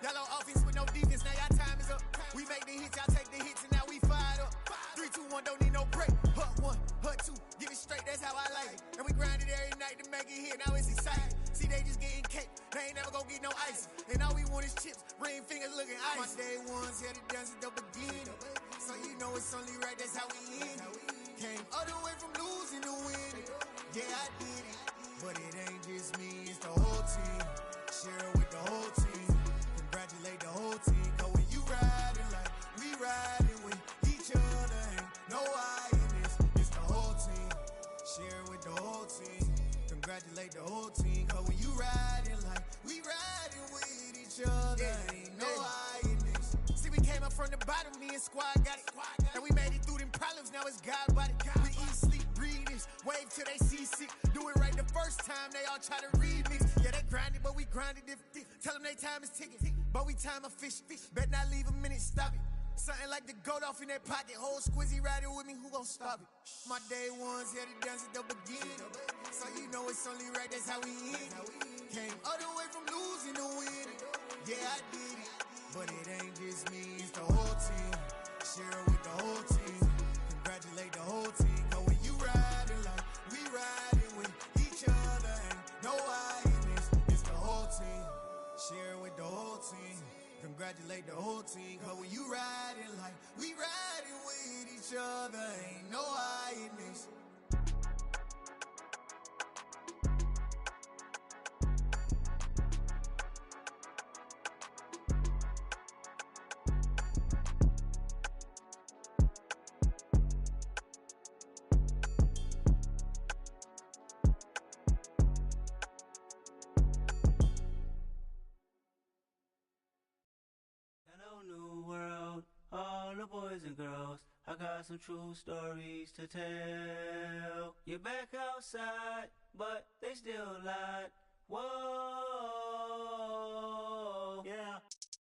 Yellow offense with no defense, now y'all time is up. We make the hits, y'all take the hits, and now we fired up. 3, 2, 1, don't need no break. Hut 1, hut 2, give it straight, that's how I like it. And we grind it every night to make it hit, now it's exciting. See, they just getting cake, they ain't never gon' get no ice. And all we want is chips, ring fingers looking ice. My day ones here to dance at the beginning. So you know it's only right, that's how we end it. Came all the way from losing to winning. Yeah, I did it. But it ain't just me, it's the whole team. Share it with the whole team. Congratulate the whole team. Cause when you riding like we riding with each other, ain't no I in this. It's the whole team. Share it with the whole team. Congratulate the whole team. Cause when you riding like we riding with each other, ain't no I in this. See, we came up from the bottom, me and squad got it. And we made it through them problems, now it's God body. We eat, sleep, breathe this, wave till they see sick. Do it right the first time, they all try to remix. Yeah, they grinded, but we grinded different. Tell them they time is ticking, but we time a fish. Bet not leave a minute, stop it. Something like the goat off in that pocket. Whole squizzy riding with me, who gon' stop it? My day ones here to dance at the beginning. So you know it's only right, that's how we end it. Came all the way from losing to winning. Yeah, I did it. But it ain't just me, it's the whole team. Share it with the whole team. Congratulate the whole team. Cause when you riding like we riding with each other, ain't no I in this. It's the whole team. Share it with the whole team. Congratulate the whole team. Cause when you riding like we riding with each other, ain't no I in this. Hello, new world, all the boys and girls. I got some true stories to tell. You're back outside, but they still lied. Whoa, yeah.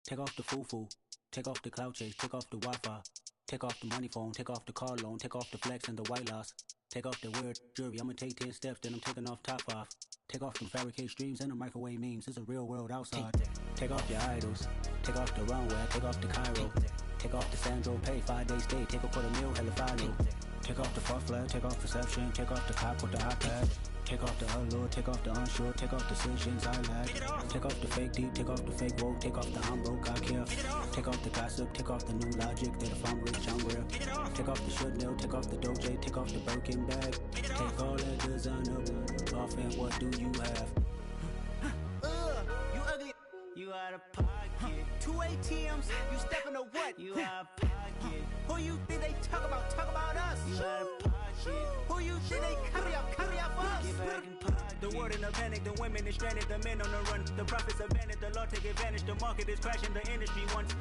Take off the foo-foo, take off the cloud chase, take off the Wi-Fi. Take off the money phone, take off the car loan, take off the flex and the white loss. Take off the weird jewelry, I'ma take 10 steps, then I'm taking off top 5. Take off them fabricated streams and the microwave memes, it's a real world outside. Take off your idols, take off the runway, take off the Cairo. Take off the Sandro pay, 5-day stay, take a quarter meal, hella final. Take off the fuck flag, take off perception, take off the cop with the iPad. Take off the allure, take off the unsure, take off decisions I lack. Take off the fake deep, take off the fake woke, take off the I'm broke, I care. Take off the gossip, take off the new logic, that if I'm rich, I'm real. Take off the Chanel, take off the Doja, take off the Birkin bag. Take all that designer off and what do you have? You ugly, you out of pocket. 2 ATMs, you stepping to what? You out of pocket. Who you think they talk about? Talk about us. You out of pocket. Who you think they carry up for Get us? back in pocket. The world in a panic, the women is stranded, the men on the run. The profits abandoned, the law take advantage, the market is crashing, the industry wants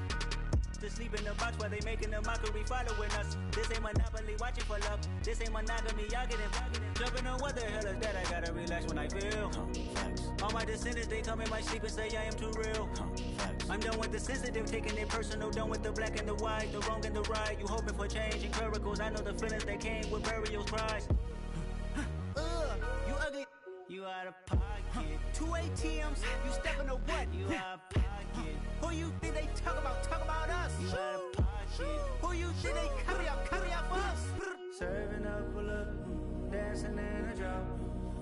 to sleep in the box while they making a mockery following us. This ain't monopoly, watching for love. This ain't monogamy, y'all getting jumping on what the hell is that? I gotta relax when I feel. All my descendants, they come in my sleep and say I am too real. I'm done with the sensitive, taking it personal. Done with the black and the white, the wrong and the right. You hoping for change and miracles. I know the feelings that came with burial cries. You ugly. You out of pocket. 2 ATMs, you stepping to what? You out of pocket. Who you think they talk about? Talk about us. You out of pocket. Who you think they carry up for us? Serving up a look, dancing in a drop.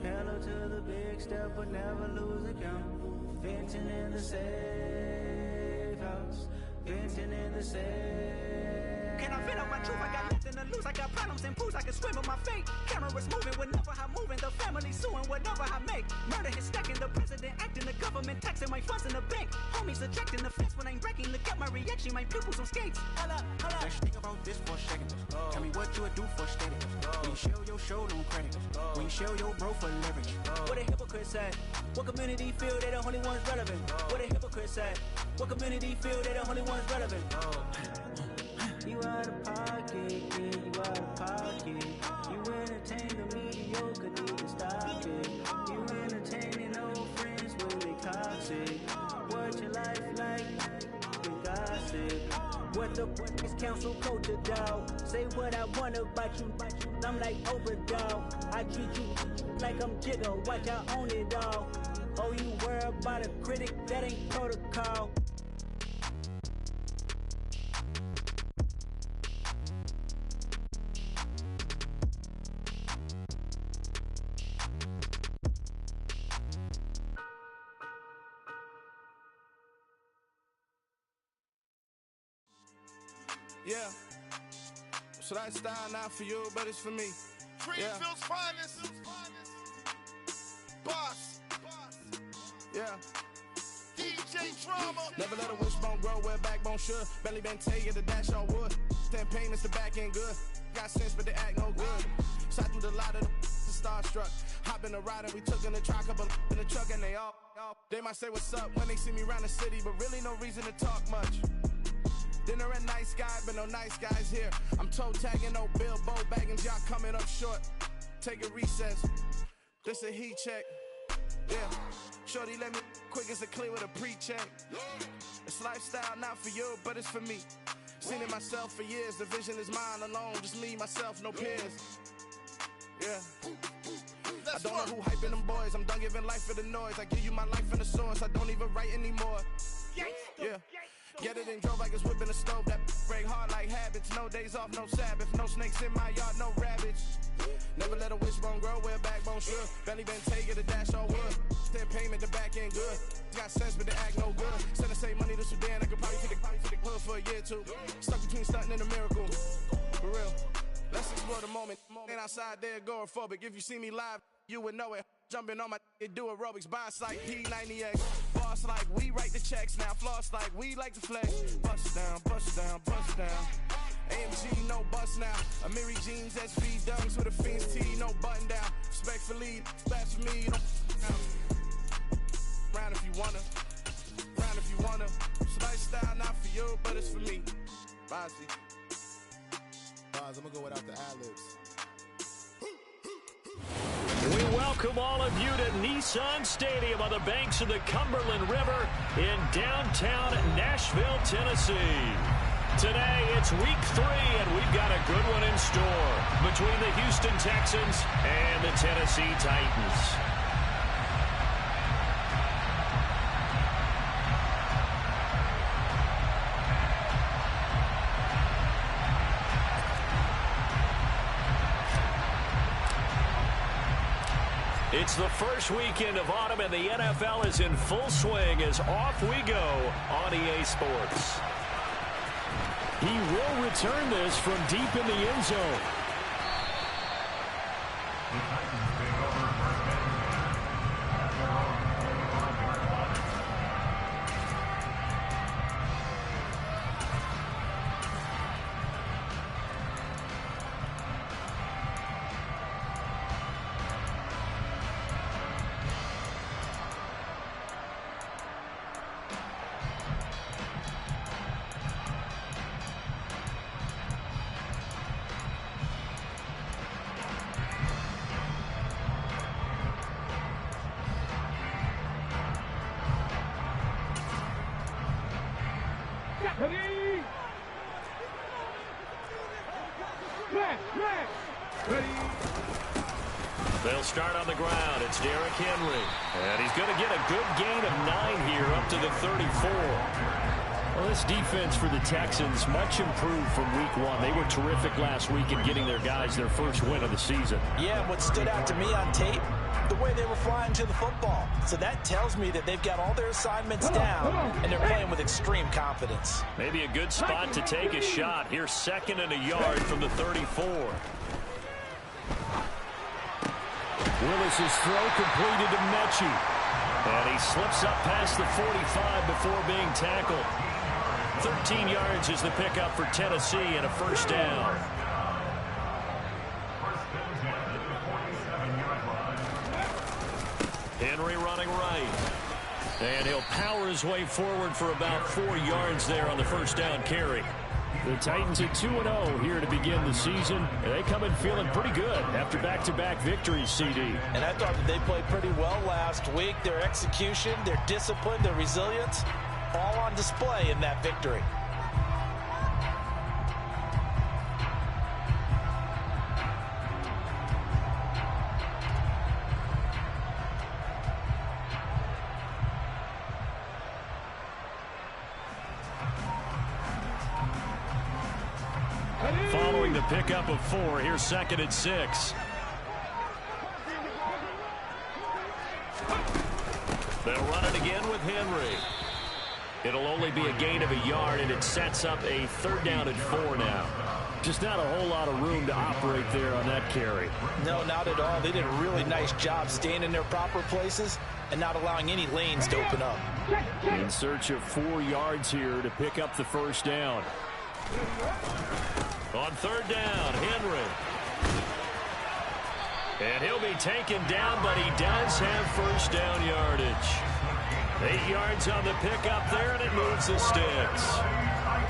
Hello to the big step, but never lose a count. Venting in the safe house. Venting in the safe. Can I vent out my truth? I got nothing to lose. I got problems and booze. I can swim with my fate. Cameras moving whenever I'm moving. The family suing whatever I make. Murder is stacking. The president acting. The government taxing my funds in the bank. Homies ejecting the fence when I'm breaking. Look at my reaction. My pupils on skates. Hold up, hold up. Let's think about this for a second. Tell me what you would do for status. When you show your show, no credit. When you show your bro for leverage. What a hypocrite said. What community feel they the only ones relevant? What a hypocrite said. What community feel they the only ones relevant? You out of pocket, yeah, you out of pocket. You entertain the mediocre, need to stop it. You entertaining old friends when they toxic. What your life like? We gossip. What the is council culture, dawg? Say what I want about you. I'm like Oprah, dawg. I treat you like I'm Jigga. Watch I own it all. Oh, you worry about a critic? That ain't protocol. Yeah. So that style not for you, but it's for me. Greenfield's finest. Boss. Yeah. DJ Drama. Never let a wishbone grow where backbone should. Belly been taking the dash on wood. Ten payments, the back end good. Got sense, but they act no good. Shot through the lot of the starstruck. Hop in the ride and we took in the truck, couple in the truck, and they all. They might say what's up when they see me around the city, but really no reason to talk much. Dinner at Nice Guy, but no nice guys here. I'm toe tagging, no Bilbo bagging, y'all coming up short. Take a recess. This a heat check. Yeah. Shorty let me quick as a clear with a pre-check. It's lifestyle not for you, but it's for me. Seen it myself for years. The vision is mine alone. Just me, myself, no peers. Yeah. I don't know who hyping them boys. I'm done giving life for the noise. I give you my life in the source. I don't even write anymore. Yeah. Get it and drove like it's whipping a stove. That break hard like habits. No days off, no Sabbath. No snakes in my yard, no rabbits. Never let a wishbone grow where backbone should. Belly been taking the dash on wood. Then payment, the back end good. Got sense, but they act no good. Send the same money to Sudan. I could probably take the hood for a year or two. Stuck between stunting and a miracle. For real. Let's explore the moment. Ain't outside there agoraphobic. If you see me live, you would know it. Jumping on my do aerobics. Boss like P90X. Boss like we write the checks now. Floss like we like to flex. Bust down, bust down, bust down. AMG, no bust now. Amiri jeans, SV dunks with a Fiends tee, no button down. Respectfully, that's for me. Round if you wanna. Round if you wanna. It's lifestyle not for you, but it's for me. Bozzy. I'm gonna go without the ad-libs. We welcome all of you to Nissan Stadium on the banks of the Cumberland River in downtown Nashville, Tennessee. Today, it's week 3, and we've got a good one in store between the Houston Texans and the Tennessee Titans. It's the first weekend of autumn, and the NFL is in full swing as off we go on EA Sports. He will return this from deep in the end zone. They'll start on the ground. It's Derrick Henry. And he's going to get a good gain of 9 here up to the 34. Well, this defense for the Texans much improved from week 1. They were terrific last week in getting their guys their first win of the season. Yeah, what stood out to me on tape, the way they were flying to the football. So that tells me that they've got all their assignments down, and they're playing with extreme confidence. Maybe a good spot to take a shot. Here's 2nd and a yard from the 34. Willis's throw completed to Mechie. And he slips up past the 45 before being tackled. 13 yards is the pickup for Tennessee and a first down. Henry running right. And he'll power his way forward for about 4 yards there on the first down carry. The Titans at 2-0 here to begin the season. And they come in feeling pretty good after back-to-back victories, CD. And I thought that they played pretty well last week. Their execution, their discipline, their resilience, all on display in that victory. Following the pickup of 4, here's 2nd and 6. They'll run it again with Henry. It'll only be a gain of a yard, and it sets up a 3rd down and 4 now. Just not a whole lot of room to operate there on that carry. No, not at all. They did a really nice job staying in their proper places and not allowing any lanes to open up. In search of 4 yards here to pick up the 1st down. On 3rd down, Henry. And he'll be taken down, but he does have 1st down yardage. 8 yards on the pickup there, and it moves the sticks.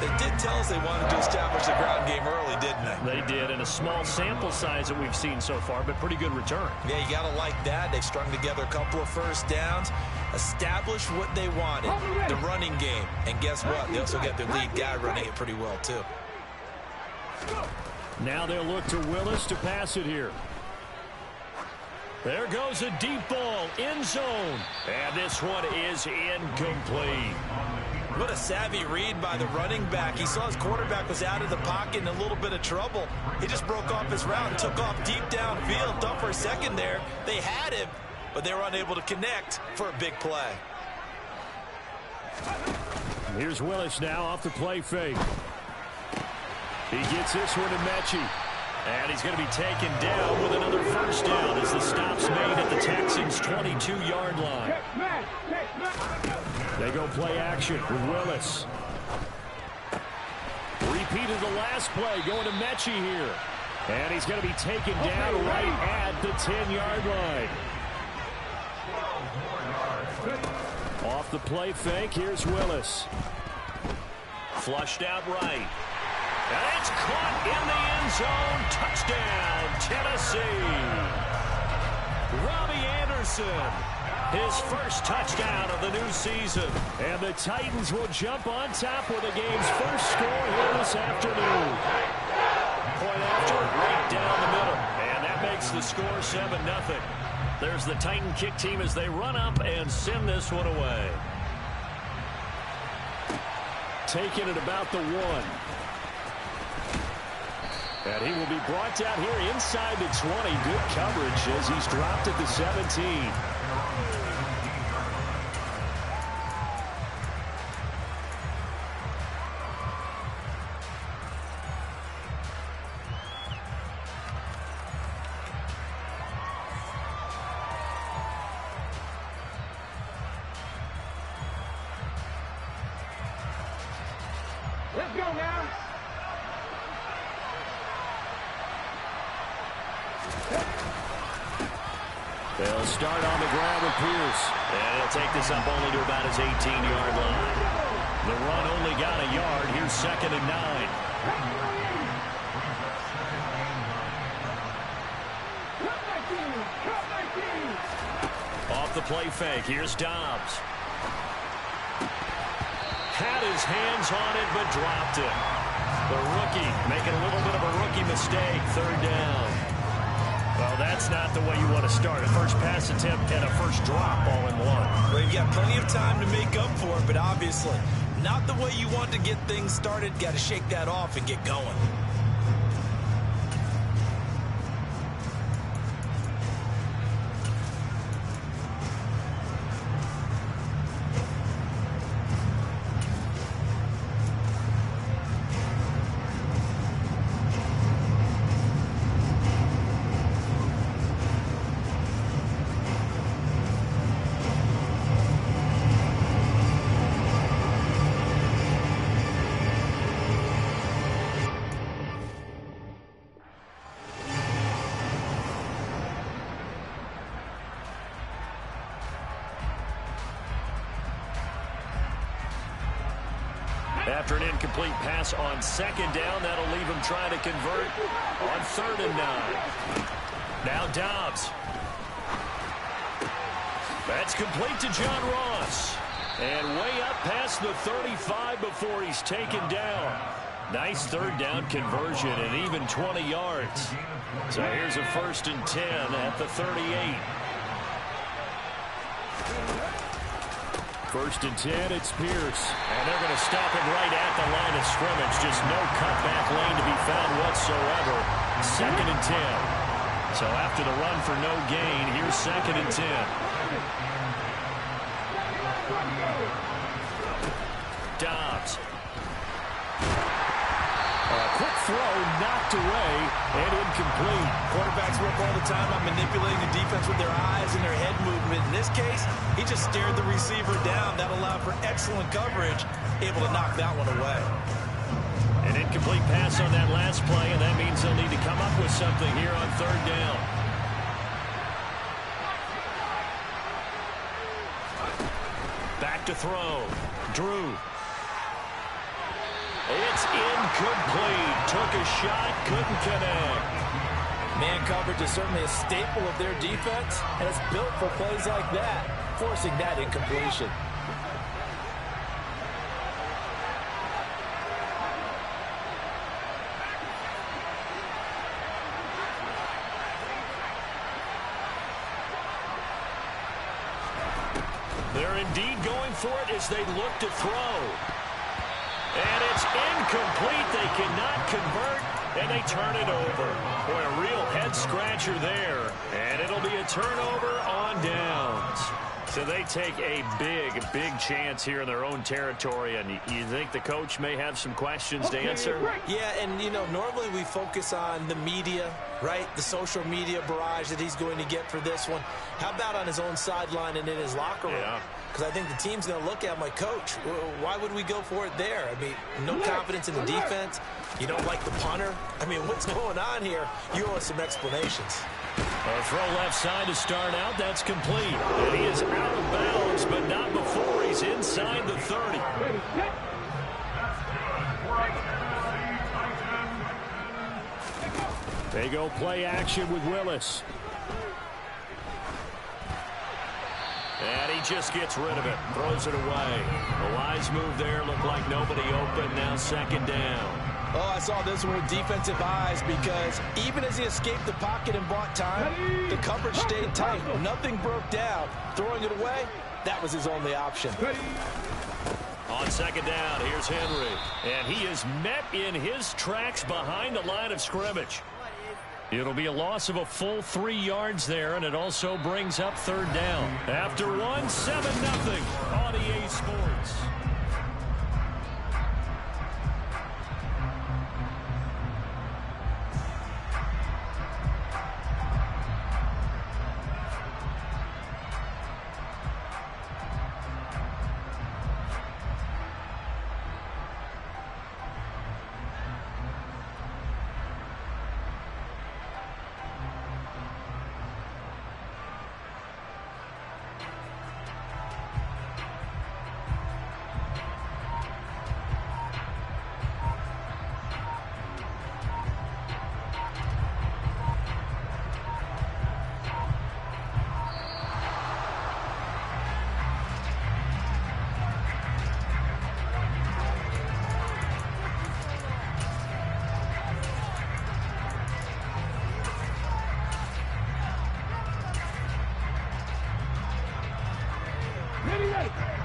They did tell us they wanted to establish the ground game early, didn't they? They did, and a small sample size that we've seen so far, but pretty good return. Yeah, you got to like that. They strung together a couple of 1st downs, established what they wanted, the running game. And guess what? They also got their lead guy running it pretty well, too. Now they'll look to Willis to pass it here. There goes a deep ball, end zone. And this one is incomplete. What a savvy read by the running back. He saw his quarterback was out of the pocket in a little bit of trouble. He just broke off his route and took off deep downfield. Thought for a second there they had him, but they were unable to connect for a big play. Here's Willis now off the play fake. He gets this one to Mechie. And he's going to be taken down with another 1st down as the stop's made at the Texans' 22-yard line. They go play action with Willis. Repeated the last play, going to Mechie here. And he's going to be taken down right at the 10-yard line. Off the play fake, here's Willis. Flushed out right. And it's caught in the end zone. Touchdown, Tennessee. Robbie Anderson, his 1st touchdown of the new season. And the Titans will jump on top with the game's 1st score here this afternoon. Point after, right down the middle. And that makes the score 7-0. There's the Titan kick team as they run up and send this one away. Taking it about the 1. And he will be brought down here inside the 20. Good coverage as he's dropped at the 17. Let's go now. They'll start on the ground with Pierce. And he'll take this up only to about his 18-yard line. The run only got a yard. Here's 2nd and 9. Off the play fake. Here's Dobbs. Had his hands on it, but dropped it. The rookie making a little bit of a rookie mistake. 3rd down. Well, that's not the way you want to start. A first pass attempt and a first drop all in one. Well, you've got plenty of time to make up for it, but obviously not the way you want to get things started. Got to shake that off and get going. After an incomplete pass on 2nd down, that'll leave him trying to convert on 3rd and 9. Now Dobbs. That's complete to John Ross. And way up past the 35 before he's taken down. Nice 3rd down conversion and even 20 yards. So here's a 1st and 10 at the 38. 1st and 10, it's Pierce. And they're going to stop him right at the line of scrimmage. Just no cutback lane to be found whatsoever. 2nd and 10. So after the run for no gain, here's 2nd and 10. throw knocked away and incomplete. Quarterbacks work all the time on manipulating the defense with their eyes and their head movement. In this case, he just stared the receiver down. That allowed for excellent coverage, able to knock that one away. An incomplete pass on that last play, and that means they'll need to come up with something here on third down. Back to throw. Drew. It's incomplete. Took a shot, couldn't connect. Man coverage is certainly a staple of their defense, and it's built for plays like that, forcing that incompletion. They're indeed going for it as they look to throw. And it's incomplete. They cannot convert, and they turn it over. Boy, a real head-scratcher there. And it'll be a turnover on downs. So they take a big, big chance here in their own territory. And you think the coach may have some questions to answer? Yeah, and, you know, normally we focus on the media, right? The social media barrage that he's going to get for this one. How about on his own sideline and in his locker room? Yeah. Because I think the team's going to look at my coach. Why would we go for it there? I mean, no confidence in the defense. You don't like the punter. I mean, what's going on here? You owe us some explanations. A throw left side to start out. That's complete. And he is out of bounds, but not before he's inside the 30. They go play action with Willis. And he just gets rid of it. Throws it away. A wise move there. Looked like nobody open. Now second down. Oh, I saw this one with defensive eyes because even as he escaped the pocket and bought time, the coverage stayed tight. Nothing broke down. Throwing it away, that was his only option. On second down, here's Henry. And he is met in his tracks behind the line of scrimmage. It'll be a loss of a full 3 yards there, and it also brings up third down. After 1, 7-0 on EA Sports.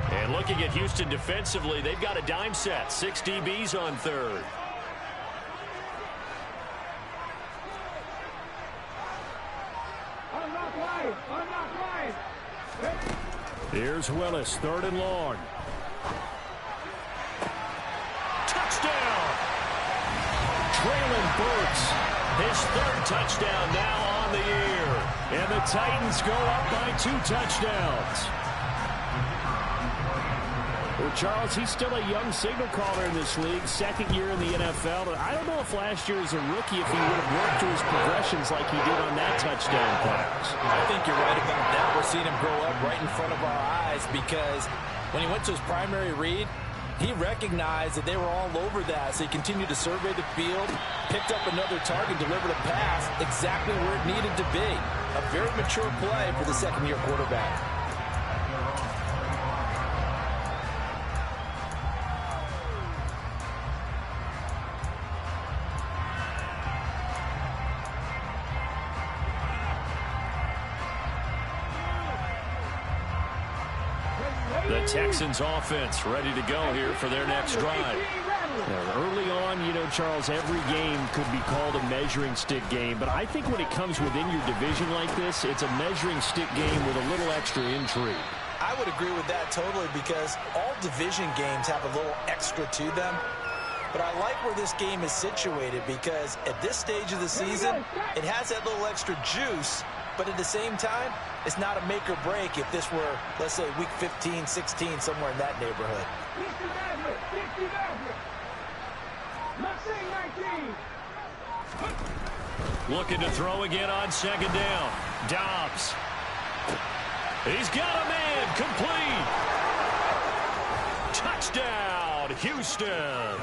And looking at Houston defensively, they've got a dime set. 6 DBs on third. Here's Willis, third and long. Touchdown! Traylon Burks, his third touchdown now on the year. And the Titans go up by 2 touchdowns. Well, Charles, he's still a young signal caller in this league, second year in the NFL. But I don't know if last year as a rookie, if he would have worked through his progressions like he did on that touchdown pass. I think you're right about that. We're seeing him grow up right in front of our eyes because when he went to his primary read, he recognized that they were all over that. So he continued to survey the field, picked up another target, delivered a pass exactly where it needed to be. A very mature play for the second-year quarterback. The Texans offense ready to go here for their next drive. Now, early on, you know, Charles, every game could be called a measuring stick game. But I think when it comes within your division like this, it's a measuring stick game with a little extra intrigue. I would agree with that totally because all division games have a little extra to them. But I like where this game is situated because at this stage of the season, it has that little extra juice, but at the same time, it's not a make or break if this were, let's say, week 15, 16, somewhere in that neighborhood. Looking to throw again on second down. Dobbs. He's got a man. Complete. Touchdown, Houston.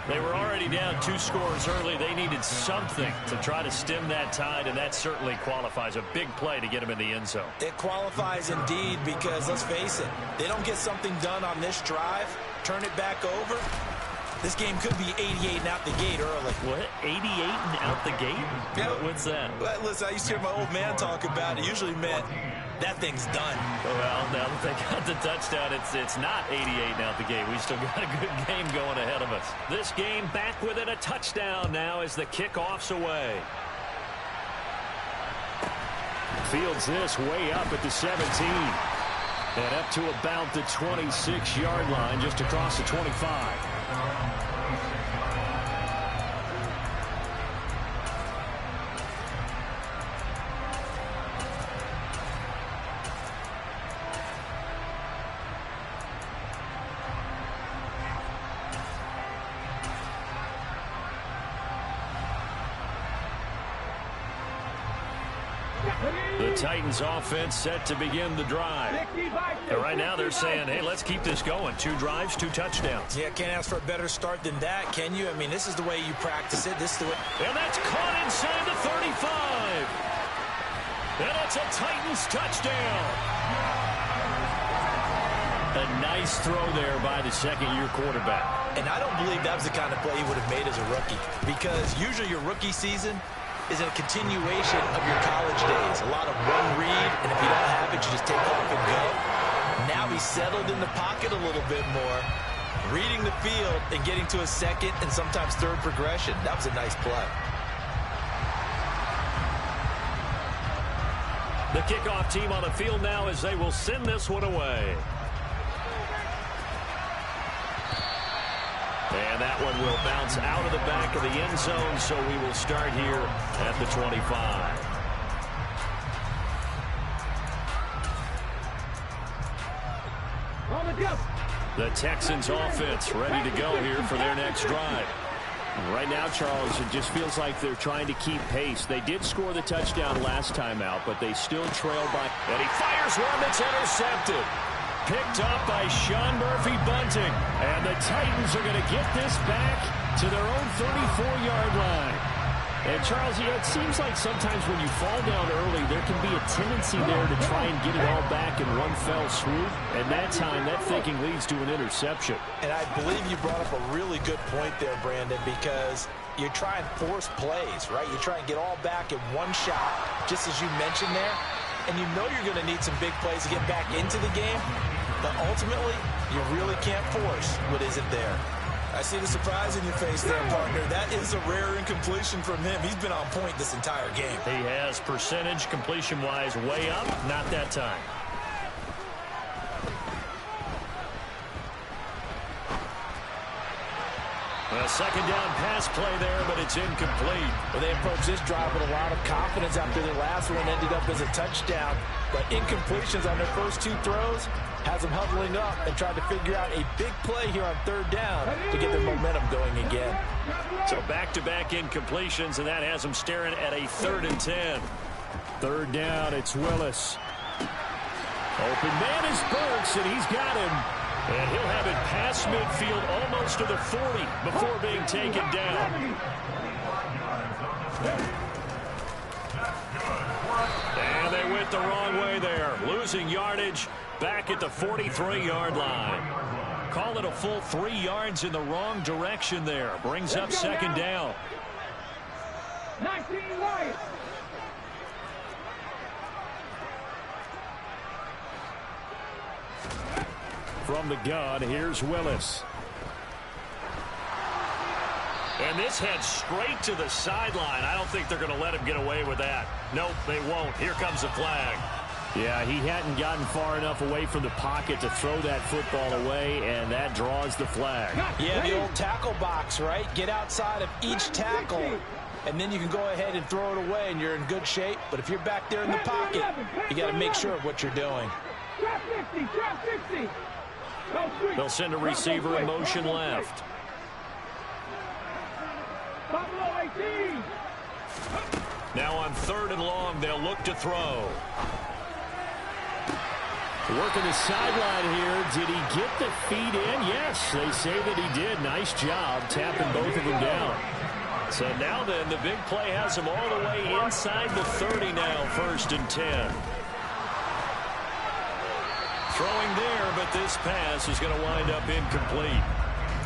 They were already down 2 scores early. They needed something to try to stem that tide, and that certainly qualifies. A big play to get them in the end zone. It qualifies indeed because, let's face it, they don't get something done on this drive, turn it back over, this game could be 88 and out the gate early. What? 88 and out the gate? Yeah. What's that? Well, listen, I used to hear my old man talk about it. Usually meant that thing's done. Well, now that they got the touchdown, it's not 88 and out the gate. We still got a good game going ahead of us. This game back within a touchdown now as the kickoff's away. Fields this way up at the 17. And up to about the 26-yard line, just across the 25. The Titans offense set to begin the drive. And right now they're saying, hey, let's keep this going. 2 drives, 2 touchdowns. Yeah, can't ask for a better start than that, can you? I mean, this is the way you practice it. This is the way. And that's caught inside the 35. And it's a Titans touchdown. A nice throw there by the second-year quarterback. And I don't believe that was the kind of play he would have made as a rookie, because usually your rookie season is a continuation of your college days. A lot of one read, and if you don't have it, you just take off and go. Now he's settled in the pocket a little bit more, reading the field and getting to a second and sometimes third progression. That was a nice play. The kickoff team on the field now as they will send this one away. And that one will bounce out of the back of the end zone, so we will start here at the 25. The Texans offense ready to go here for their next drive. Right now, Charles, it just feels like they're trying to keep pace. They did score the touchdown last time out, but they still trail by. And he fires one that's intercepted. Picked up by Sean Murphy-Bunting. And the Titans are going to get this back to their own 34-yard line. And, Charles, you know, it seems like sometimes when you fall down early, there can be a tendency there to try and get it all back in one fell swoop. And that time, that thinking leads to an interception. And I believe you brought up a really good point there, Brandon, because you try and force plays, right? You try and get all back in one shot, just as you mentioned there. And you know you're going to need some big plays to get back into the game. But ultimately, you really can't force what isn't there. I see the surprise in your face there, partner. That is a rare incompletion from him. He's been on point this entire game. He has percentage completion-wise way up. Not that time. A second down pass play there, but it's incomplete. Well, they approached this drive with a lot of confidence after their last one ended up as a touchdown. But incompletions on their first 2 throws has them huddling up and trying to figure out a big play here on third down to get their momentum going again. So back-to-back incompletions, and that has them staring at a 3rd and 10. Third down, it's Willis. Open man is Burks, and he's got him. And he'll have it past midfield almost to the 40 before being taken down. And they went the wrong way there. Losing yardage back at the 43-yard line. Call it a full 3 yards in the wrong direction there. Brings up second down. 19 right. From the gun, here's Willis. And this heads straight to the sideline. I don't think they're going to let him get away with that. Nope, they won't. Here comes the flag. Yeah, he hadn't gotten far enough away from the pocket to throw that football away, and that draws the flag. Yeah, the old tackle box, right? Get outside of each tackle, and then you can go ahead and throw it away, and you're in good shape. But if you're back there in the pocket, you got to make sure of what you're doing. Trap 50, trap 50. They'll send a receiver in motion left. Buffalo 18. Now on 3rd and long, they'll look to throw. Working the sideline here. Did he get the feet in? Yes, they say that he did. Nice job tapping both of them down. So now then, the big play has him all the way inside the 30 now, 1st and 10. Throwing there, but this pass is going to wind up incomplete.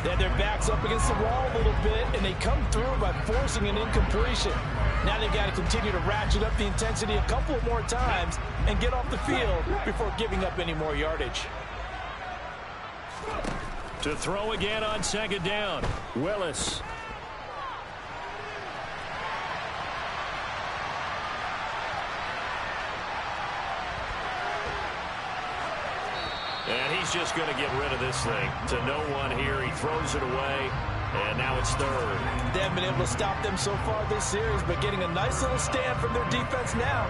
They had their backs up against the wall a little bit, and they come through by forcing an incompletion. Now they've got to continue to ratchet up the intensity a couple more times and get off the field before giving up any more yardage. To throw again on 2nd down, Willis. and he's just going to get rid of this thing. To no one here, he throws it away. And now it's 3rd. They haven't been able to stop them so far this series, but getting a nice little stand from their defense now.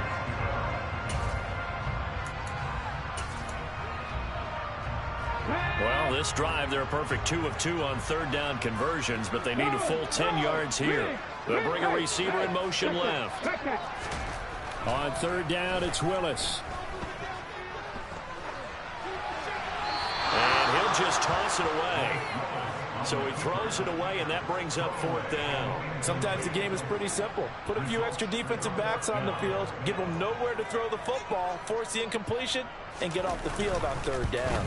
Well, this drive, they're a perfect 2 of 2 on 3rd down conversions, but they need a full 10 yards here. They'll bring a receiver in motion left. On 3rd down, it's Willis. And he'll just toss it away. So he throws it away, and that brings up 4th down. Sometimes the game is pretty simple. Put a few extra defensive backs on the field, give them nowhere to throw the football, force the incompletion, and get off the field on 3rd down.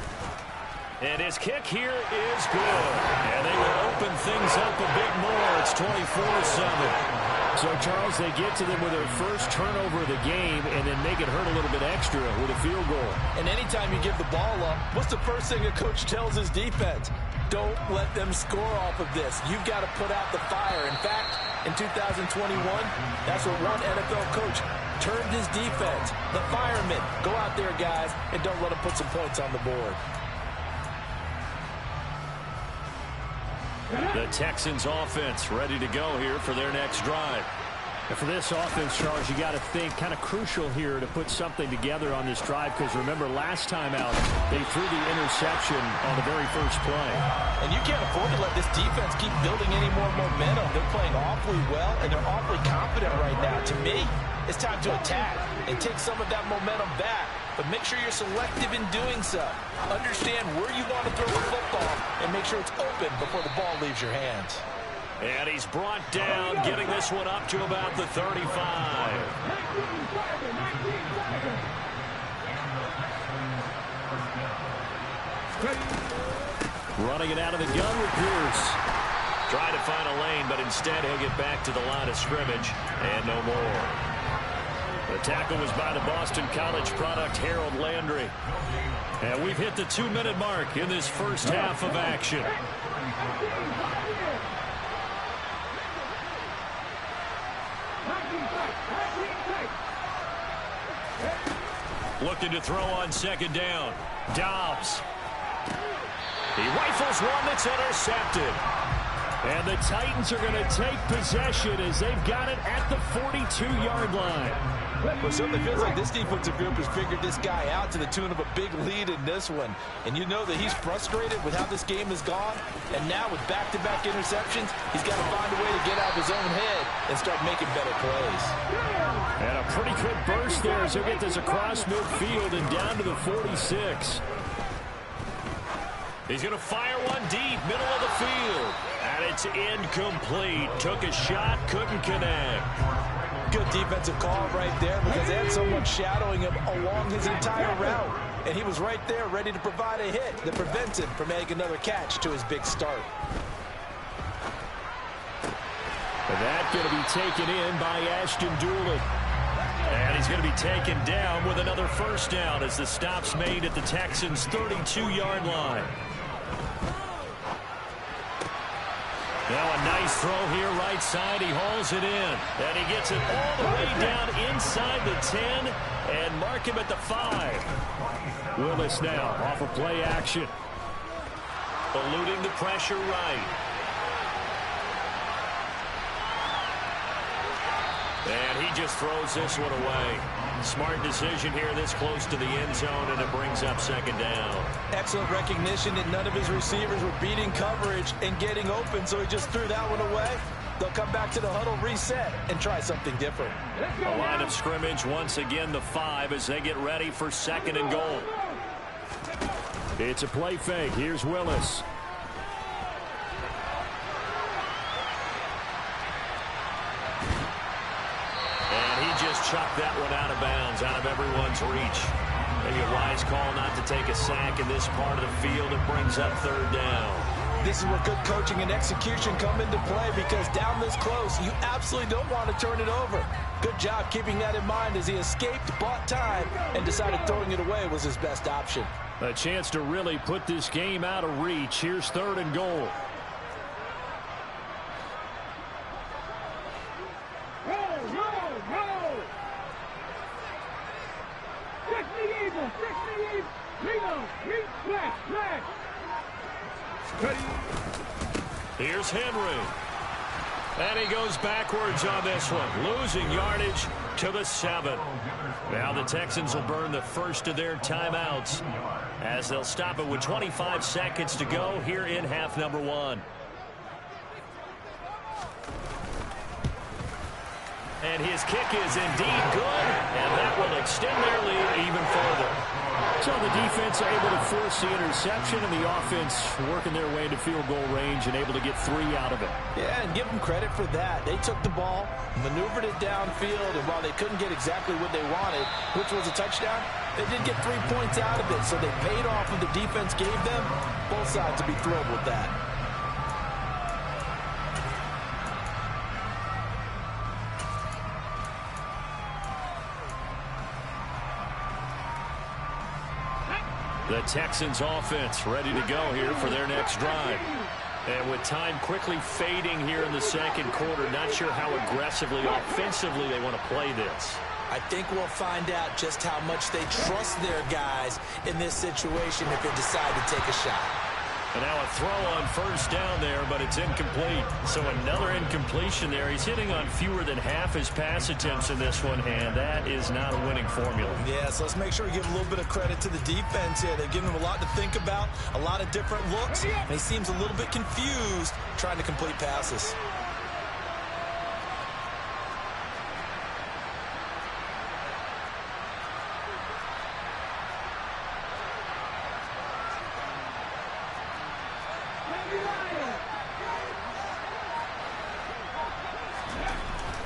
And his kick here is good. And they will open things up a bit more. It's 24-7. So, Charles, they get to them with their first turnover of the game and then make it hurt a little bit extra with a field goal. And anytime you give the ball up, what's the first thing a coach tells his defense? Don't let them score off of this. You've got to put out the fire. In fact, in 2021, that's what one NFL coach termed his defense. The firemen. Go out there, guys, and don't let them put some points on the board. The Texans offense ready to go here for their next drive. And for this offense, Charles, you got to think kind of crucial here to put something together on this drive, because remember last time out they threw the interception on the very first play. And you can't afford to let this defense keep building any more momentum. They're playing awfully well, and they're awfully confident right now. To me, it's time to attack and take some of that momentum back. But make sure you're selective in doing so. Understand where you want to throw the football and make sure it's open before the ball leaves your hands. And he's brought down, getting this one up to about the 35. Running it out of the gun with Pierce. Trying to find a lane, but instead he'll get back to the line of scrimmage and no more. The tackle was by the Boston College product, Harold Landry. And we've hit the 2-minute mark in this first half of action. Looking to throw on 2nd down. Dobbs. He rifles one that's intercepted. And the Titans are going to take possession as they've got it at the 42-yard line. Well, it certainly feels like this defensive group has figured this guy out to the tune of a big lead in this one. And you know that he's frustrated with how this game has gone. And now with back-to-back interceptions, he's got to find a way to get out of his own head and start making better plays. And a pretty quick burst there as he'll get this across midfield and down to the 46. He's going to fire one deep, middle of the field. And it's incomplete. Took a shot, couldn't connect. Good defensive call right there because they had someone shadowing him along his entire route. And he was right there ready to provide a hit that prevents him from making another catch to his big start. And that's going to be taken in by Ashton Doolin. And he's going to be taken down with another first down as the stop's made at the Texans' 32-yard line. Now a nice throw here right side. He hauls it in. And he gets it all the way down inside the 10 and mark him at the 5. Willis now off of play action. Eluding the pressure right. And he just throws this one away. Smart decision here this close to the end zone, and it brings up second down. Excellent recognition that none of his receivers were beating coverage and getting open, so he just threw that one away. They'll come back to the huddle, reset, and try something different. A line of scrimmage once again, the 5, as they get ready for second and goal. It's a play fake. Here's Willis. Just chucked that one out of bounds, out of everyone's reach. Maybe a wise call not to take a sack in this part of the field. It brings up third down. This is where good coaching and execution come into play, because down this close, you absolutely don't want to turn it over. Good job keeping that in mind as he escaped, bought time, and decided throwing it away was his best option. A chance to really put this game out of reach. Here's third and goal. Here's Henry. And he goes backwards on this one, losing yardage to the 7. Now the Texans will burn the first of their timeouts as they'll stop it with 25 seconds to go here in half number 1. And his kick is indeed good, and that will extend their lead even further. So the defense able to force the interception, and the offense working their way into field goal range and able to get 3 out of it. Yeah, and give them credit for that. They took the ball, maneuvered it downfield, and while they couldn't get exactly what they wanted, which was a touchdown, they did get 3 points out of it, so they paid off what the defense gave them. Both sides will be thrilled with that. The Texans offense ready to go here for their next drive. And with time quickly fading here in the second quarter, not sure how aggressively, offensively they want to play this. I think we'll find out just how much they trust their guys in this situation if they decide to take a shot. And now a throw on first down there, but it's incomplete. So another incompletion there. He's hitting on fewer than half his pass attempts in this one, and that is not a winning formula. Yeah, so let's make sure we give a little bit of credit to the defense here. They've given him a lot to think about, a lot of different looks, and he seems a little bit confused trying to complete passes.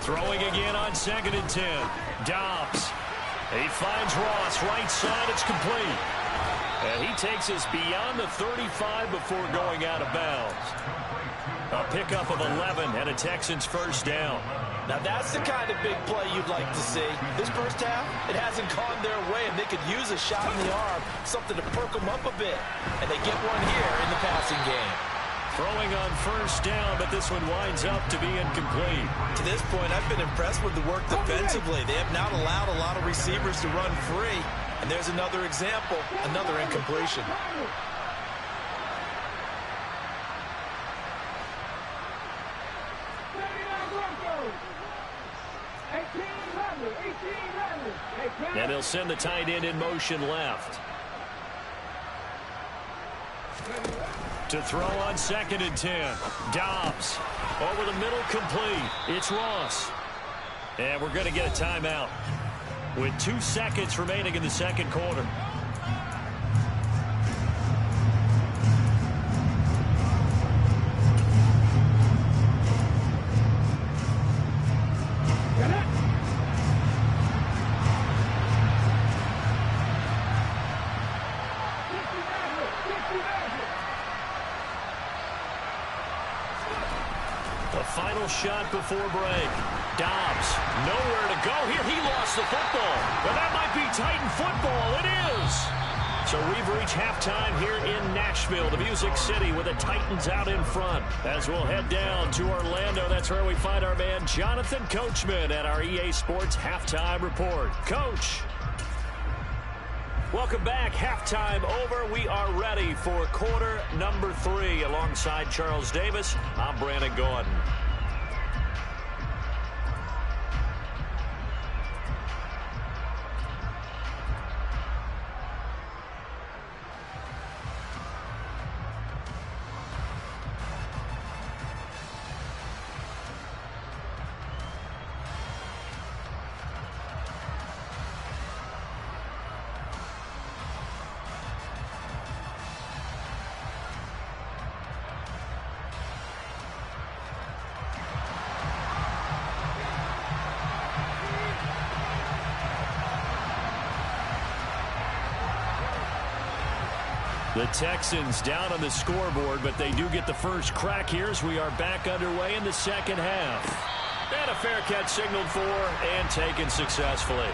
Throwing again on 2nd and 10. Dobbs. He finds Ross. Right side. It's complete. And he takes us beyond the 35 before going out of bounds. A pickup of 11 and a Texans first down. Now that's the kind of big play you'd like to see. This first half, it hasn't gone their way, and they could use a shot in the arm, something to perk them up a bit. And they get one here in the passing game. Throwing on first down, but this one winds up to be incomplete. To this point, I've been impressed with the work defensively. They have not allowed a lot of receivers to run free. And there's another example, another incompletion. And he'll send the tight end in motion left. To throw on 2nd and 10. Dobbs over the middle, complete. It's Ross. And we're going to get a timeout with 2 seconds remaining in the second quarter. Final shot before break. Dobbs, nowhere to go here. He lost the football. Well, that might be Titan football. It is. So we've reached halftime here in Nashville, the Music City, with the Titans out in front. As we'll head down to Orlando, that's where we find our man Jonathan Coachman at our EA Sports Halftime Report. Coach. Welcome back. Halftime over. We are ready for quarter number 3. Alongside Charles Davis, I'm Brandon Gaudin. The Texans down on the scoreboard, but they do get the first crack here as we are back underway in the second half. And a fair catch signaled for and taken successfully.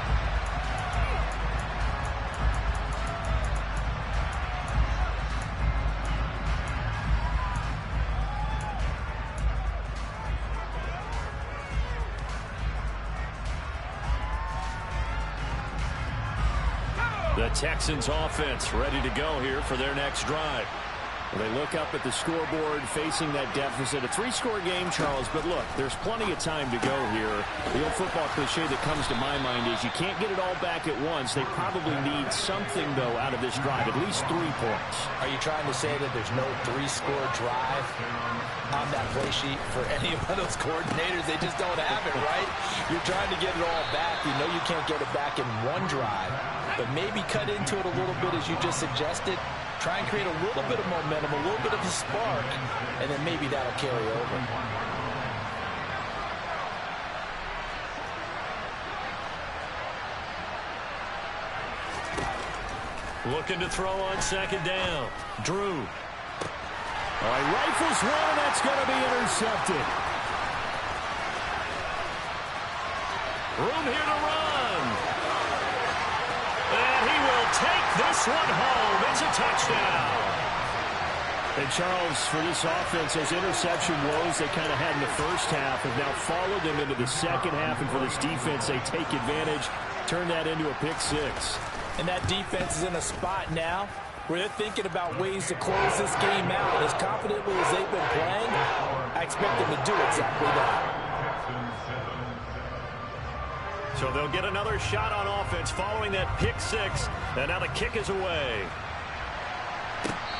The Texans offense ready to go here for their next drive. Well, they look up at the scoreboard facing that deficit. A 3-score game, Charles, but look, there's plenty of time to go here. The old football cliche that comes to my mind is you can't get it all back at once. They probably need something, though, out of this drive, at least 3 points. Are you trying to say that there's no 3-score drive on that play sheet for any of those coordinators? They just don't have it, right? You're trying to get it all back. You know you can't get it back in one drive, but maybe cut into it a little bit as you just suggested. Try and create a little bit of momentum, a little bit of a spark, and then maybe that'll carry over. Looking to throw on second down. Drew. All right, rifles one, and that's going to be intercepted. Room here to run. And he will take this one home. It's a touchdown. And Charles, for this offense, those interception woes they kind of had in the first half have now followed them into the second half. And for this defense, they take advantage, turn that into a pick 6. And that defense is in a spot now where they're thinking about ways to close this game out. As confidently as they've been playing, I expect them to do exactly that. So they'll get another shot on offense following that pick 6. And now the kick is away.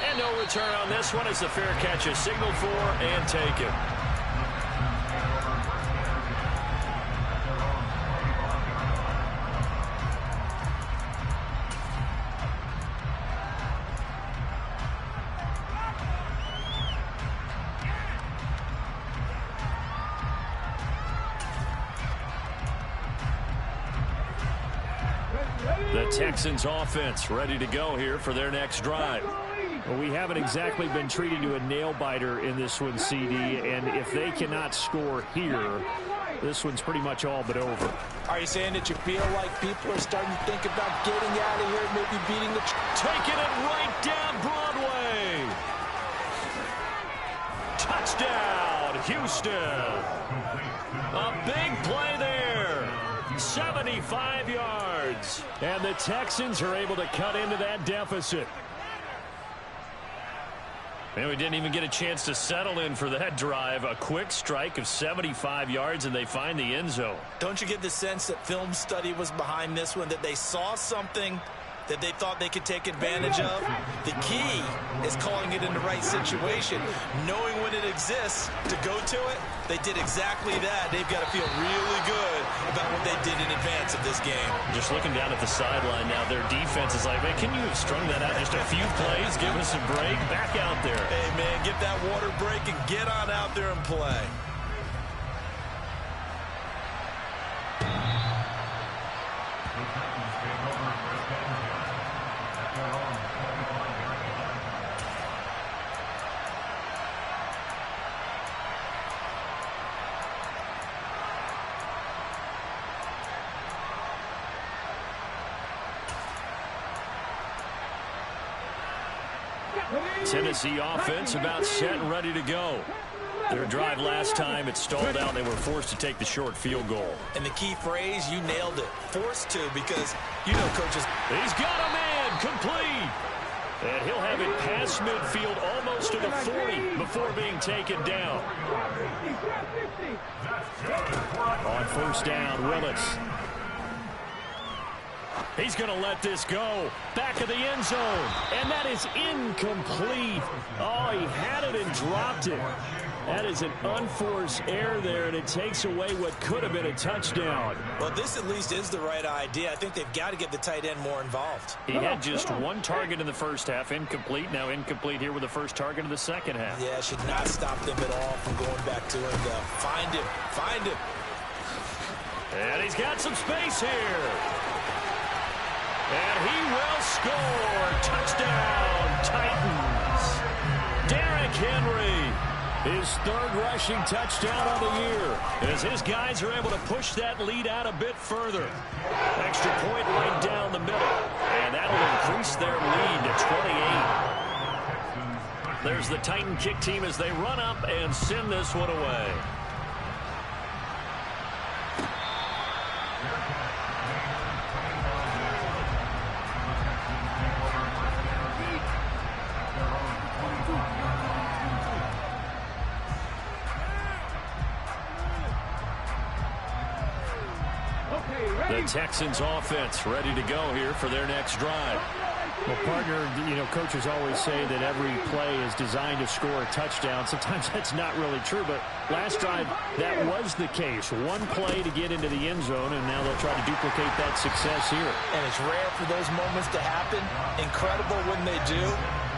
And no return on this one as the fair catch is signaled for and taken. The Texans offense ready to go here for their next drive. Well, we haven't exactly been treated to a nail-biter in this one, CD, and if they cannot score here, this one's pretty much all but over. Are you saying that you feel like people are starting to think about getting out of here, maybe beating the... Taking it right down Broadway. Touchdown, Houston. A big play there. 75 yards. And the Texans are able to cut into that deficit. And we didn't even get a chance to settle in for that drive. A quick strike of 75 yards, and they find the end zone. Don't you get the sense that film study was behind this one, that they saw something that they thought they could take advantage of? The key is calling it in the right situation, knowing when it exists to go to it. They did exactly that. They've got to feel really good about what they did in advance of this game. Just looking down at the sideline now, their defense is like, man, can you have strung that out just a few plays? Give us a break. Back out there. Hey, man, get that water break and get on out there and play. Tennessee offense about set and ready to go. Their drive last time, it stalled out. They were forced to take the short field goal. And the key phrase, you nailed it. Forced to, because you know coaches. He's got a man complete. And he'll have it past midfield almost to the 40 before being taken down. On first down, Willis. He's going to let this go. Back of the end zone. And that is incomplete. Oh, he had it and dropped it. That is an unforced error there, and it takes away what could have been a touchdown. Well, this at least is the right idea. I think they've got to get the tight end more involved. He had just one target in the first half, incomplete. Now incomplete here with the first target of the second half. Yeah, should not stop them at all from going back to him. Find him. Find him. And he's got some space here. And he will score. Touchdown, Titans. Derrick Henry. His third rushing touchdown of the year, as his guys are able to push that lead out a bit further. Extra point right down the middle, and that'll increase their lead to 28. There's the Titan kick team as they run up and send this one away. The Texans offense ready to go here for their next drive. Well, partner, coaches always say that every play is designed to score a touchdown. Sometimes that's not really true, but last drive, that was the case. One play to get into the end zone, and now they'll try to duplicate that success here. And it's rare for those moments to happen. Incredible when they do.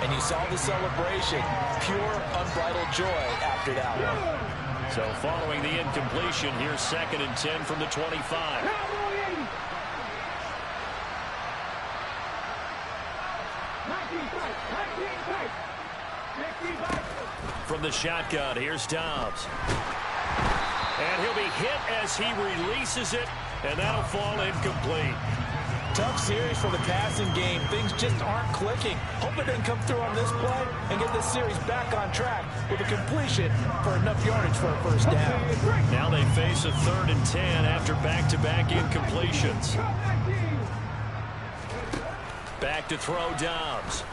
And you saw the celebration. Pure, unbridled joy after that one. So following the incompletion, here's 2nd and 10 from the 25. From the shotgun, here's Dobbs. And he'll be hit as he releases it, and that'll fall incomplete. Tough series for the passing game. Things just aren't clicking. Hope it doesn't come through on this play and get this series back on track with a completion for enough yardage for a first down. Now they face a 3rd and 10 after back-to-back incompletions. Back to throw, Dobbs.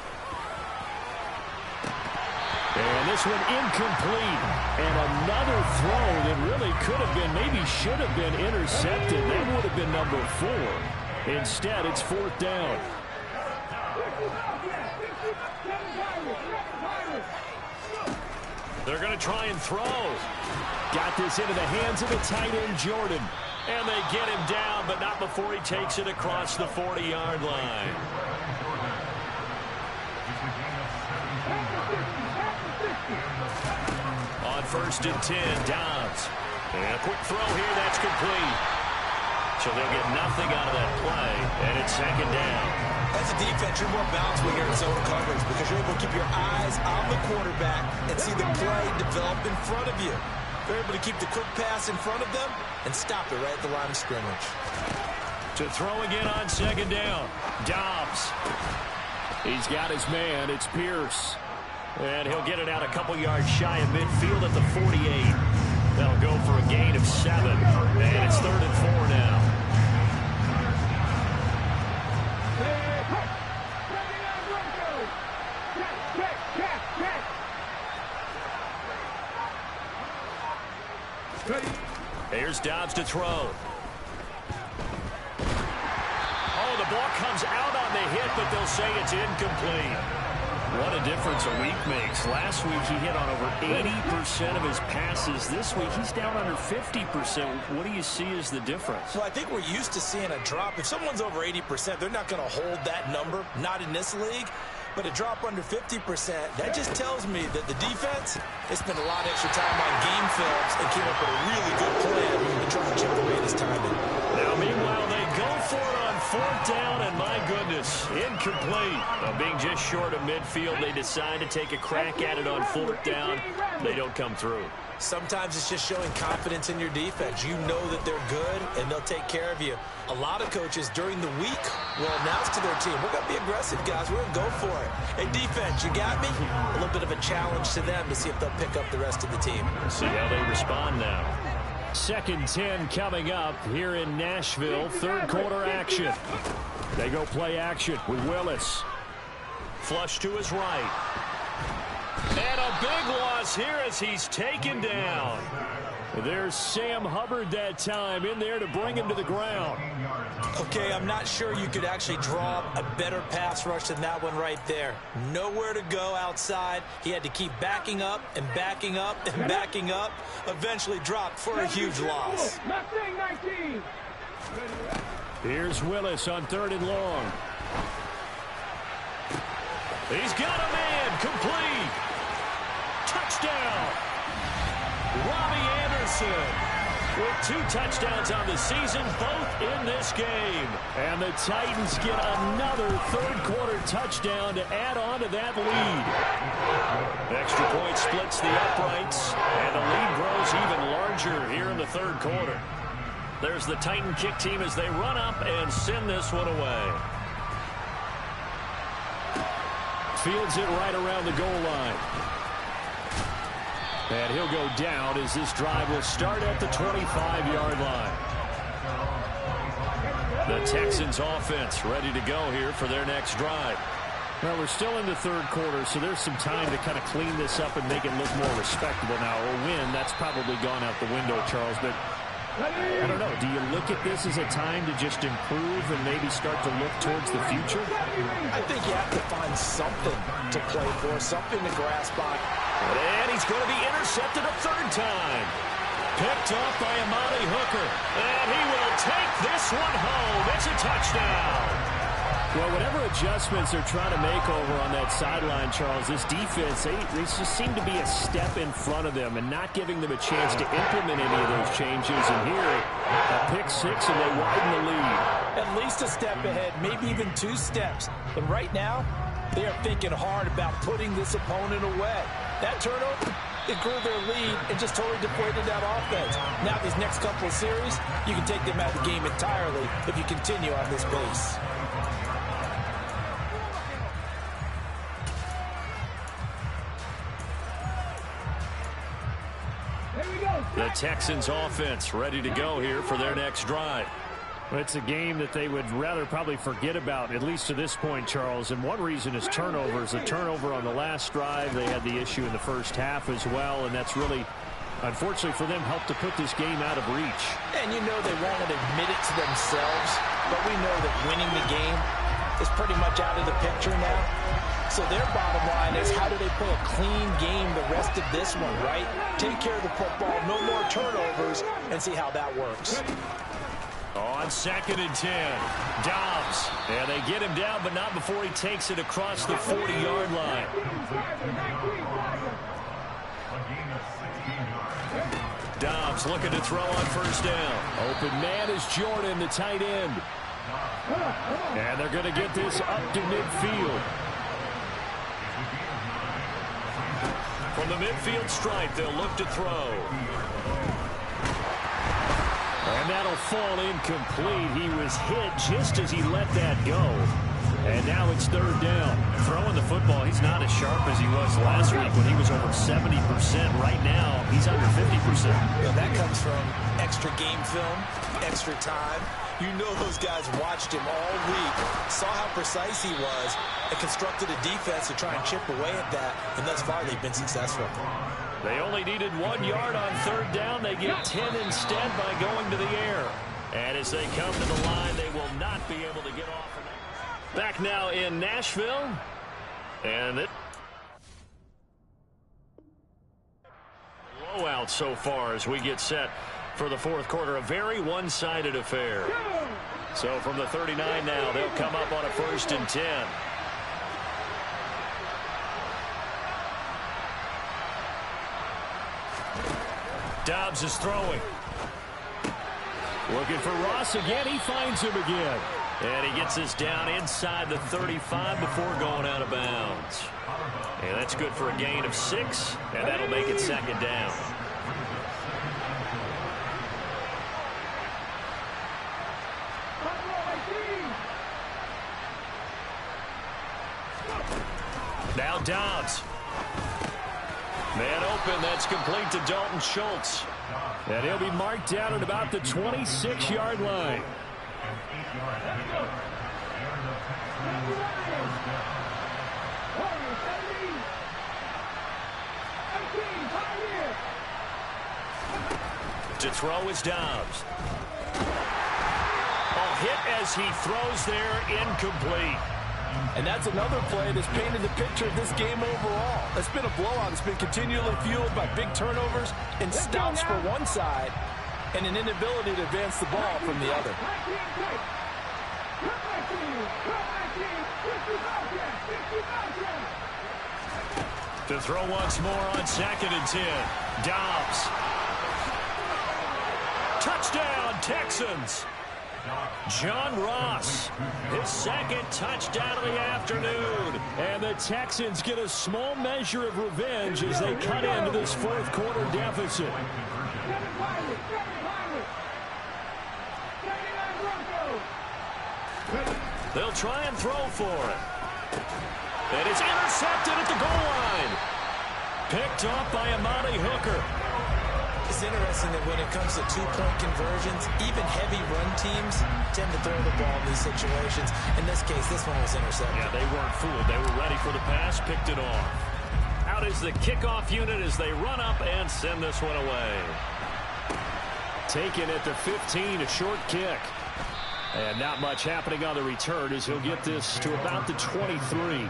And this one incomplete. And another throw that really could have been, maybe should have been intercepted. That would have been number 4. Instead, it's 4th down. They're going to try and throw. Got this into the hands of the tight end, Jordan. And they get him down, but not before he takes it across the 40-yard line. On 1st and 10, Dobbs. And a quick throw here, that's complete. So they'll get nothing out of that play, and it's 2nd down. As a defense, you're more balanced when you're in zone coverage because you're able to keep your eyes on the quarterback and see the play develop in front of you. They're able to keep the quick pass in front of them and stop it right at the line of scrimmage. To throw again on 2nd down, Dobbs. He's got his man. It's Pierce. And he'll get it out a couple yards shy of midfield at the 48. That'll go for a gain of 7. And it's 3rd and 4 now. Here's Dobbs to throw. Oh, the ball comes out on the hit, but they'll say it's incomplete. What a difference a week makes. Last week he hit on over 80% of his passes. This week he's down under 50%. What do you see as the difference? Well, I think we're used to seeing a drop. If someone's over 80%, they're not going to hold that number, not in this league. But a drop under 50%, that just tells me that the defense has spent a lot of extra time on game films and came up with a really good plan to try and chip away this timing. Now, meanwhile, they go for it on 4th down, and my goodness, incomplete. Being just short of midfield, they decide to take a crack at it on 4th down. They don't come through. Sometimes it's just showing confidence in your defense. You know that they're good, and they'll take care of you. A lot of coaches during the week will announce to their team, we're going to be aggressive, guys. We're going to go for it. Hey, defense, you got me? A little bit of a challenge to them to see if they'll pick up the rest of the team. See how they respond now. 2nd 10 coming up here in Nashville. Third quarter action. They go play action with Willis. Flush to his right. And a big loss here as he's taken down. There's Sam Hubbard that time in there to bring him to the ground. Okay, I'm not sure you could actually draw a better pass rush than that one right there. Nowhere to go outside. He had to keep backing up and backing up and backing up. Eventually dropped for a huge loss. Here's Willis on 3rd and long. He's got a man complete. Touchdown. Robbie Anderson with 2 touchdowns on the season, both in this game. And the Titans get another third-quarter touchdown to add on to that lead. Extra point splits the uprights, and the lead grows even larger here in the third quarter. There's the Titan kick team as they run up and send this one away. Fields it right around the goal line. And he'll go down as this drive will start at the 25-yard line. The Texans offense ready to go here for their next drive. Well, we're still in the third quarter, so there's some time to kind of clean this up and make it look more respectable now. Or win, that's probably gone out the window, Charles. But I don't know. Do you look at this as a time to just improve and maybe start to look towards the future? I think you have to find something to play for, something to grasp on. And he's going to be intercepted a third time. Picked off by Amani Hooker. And he will take this one home. It's a touchdown. Well, whatever adjustments they're trying to make over on that sideline, Charles, this defense, they just seem to be a step in front of them and not giving them a chance to implement any of those changes. And here, a pick 6, and they widen the lead. At least a step ahead, maybe even 2 steps. And right now, they are thinking hard about putting this opponent away. That turnover, it grew their lead and just totally deflated that offense. Now, these next couple of series, you can take them out of the game entirely if you continue on this pace. The Texans offense ready to go here for their next drive. Well, it's a game that they would rather probably forget about, at least to this point, Charles. And one reason is turnovers. A turnover on the last drive. They had the issue in the first half as well, and that's really, unfortunately for them, helped to put this game out of reach. And you know they won't admit it to themselves, but we know that winning the game is pretty much out of the picture now. So their bottom line is, how do they play a clean game the rest of this one, right? Take care of the football, no more turnovers, and see how that works. On 2nd and 10, Dobbs. And they get him down, but not before he takes it across the 40-yard line. Dobbs looking to throw on first down. Open man is Jordan, the tight end. And they're going to get this up to midfield. From the midfield stripe, they'll look to throw. And that'll fall incomplete. He was hit just as he let that go. And now it's third down. Throwing the football, he's not as sharp as he was last week when he was over 70%. Right now, he's under 50%. Well, that comes from extra game film, extra time. You know those guys watched him all week, saw how precise he was, and constructed a defense to try and chip away at that, and thus far they've been successful. They only needed 1 yard on third down. They get 10 instead by going to the air. And as they come to the line, they will not be able to get off of it. Back now in Nashville. And it blowout so far as we get set for the fourth quarter. A very one-sided affair. So from the 39 now, they'll come up on a 1st and 10. Dobbs is throwing. Looking for Ross again. He finds him again. And he gets this down inside the 35 before going out of bounds. And that's good for a gain of 6, and that'll make it 2nd down. Now Dobbs. Man open, that's complete to Dalton Schultz. And he'll be marked down at about the 26-yard line. To throw is Dobbs. A hit as he throws there, incomplete. And that's another play that's painted the picture of this game overall. It's been a blowout. It's been continually fueled by big turnovers and stops for one side and an inability to advance the ball from the other. To throw once more on 2nd and 10. Dobbs. Touchdown, Texans. John Ross, his second touchdown of the afternoon. And the Texans get a small measure of revenge as they cut into this fourth quarter deficit. They'll try and throw for it. And it's intercepted at the goal line. Picked off by Amani Hooker. It's interesting that when it comes to two-point conversions, even heavy run teams tend to throw the ball in these situations. In this case, this one was intercepted. Yeah, they weren't fooled. They were ready for the pass, picked it off. Out is the kickoff unit as they run up and send this one away. Taken at the 15, a short kick. And not much happening on the return as he'll get this to about the 23.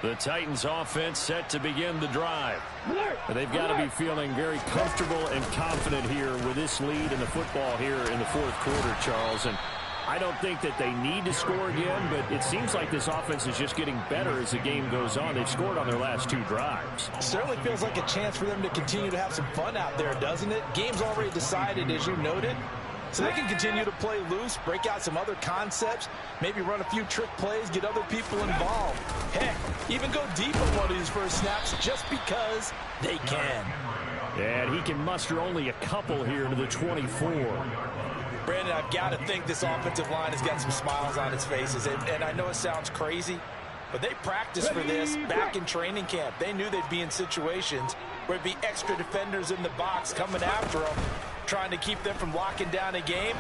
The Titans offense set to begin the drive. They've got to be feeling very comfortable and confident here with this lead in the football here in the fourth quarter, Charles. And I don't think that they need to score again, but it seems like this offense is just getting better as the game goes on. They've scored on their last 2 drives. Certainly feels like a chance for them to continue to have some fun out there, doesn't it? Game's already decided, as you noted. So they can continue to play loose, break out some other concepts, maybe run a few trick plays, get other people involved. Heck, even go deep on one of these first snaps just because they can. And he can muster only a couple here to the 24. Brandon, I've got to think this offensive line has got some smiles on its faces. And I know it sounds crazy, but they practiced for this back in training camp. They knew they'd be in situations where it'd be extra defenders in the box coming after them, trying to keep them from locking down a game.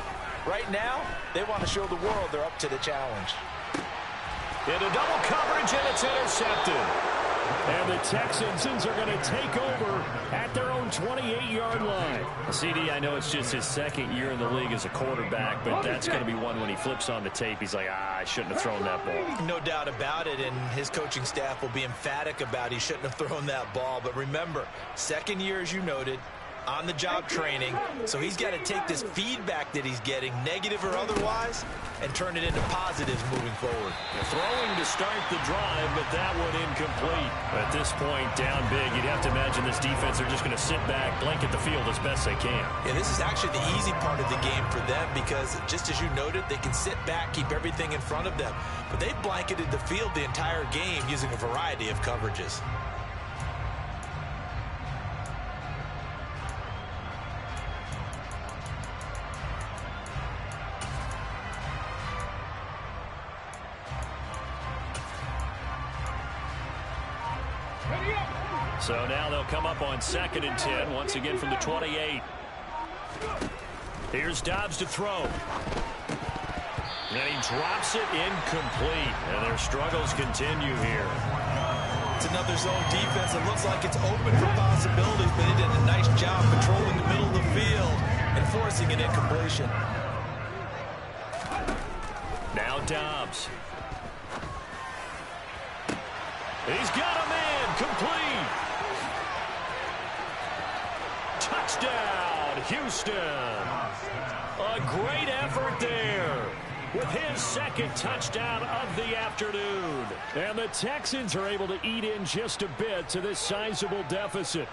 Right now, they want to show the world they're up to the challenge. Into double coverage, and it's intercepted. And the Texans are going to take over at their own 28-yard line. CD, I know it's just his second year in the league as a quarterback, but that's going to be one when he flips on the tape. He's like, I shouldn't have thrown that ball. No doubt about it, and his coaching staff will be emphatic about he shouldn't have thrown that ball. But remember, second year, as you noted, on-the-job training, so he's got to take this feedback that he's getting, negative or otherwise, and turn it into positives moving forward. Throwing to start the drive, but that one incomplete. At this point, down big, you'd have to imagine this defense are just going to sit back, blanket the field as best they can. Yeah, this is actually the easy part of the game for them because, just as you noted, they can sit back, keep everything in front of them. But they've blanketed the field the entire game using a variety of coverages. So now they'll come up on 2nd and 10, once again from the 28. Here's Dobbs to throw. And he drops it incomplete. And their struggles continue here. It's another zone defense. It looks like it's open for possibilities, but he did a nice job controlling the middle of the field and forcing an incompletion. Now Dobbs. He's got a man complete. Touchdown, Houston. A great effort there with his second touchdown of the afternoon. And the Texans are able to eat in just a bit to this sizable deficit.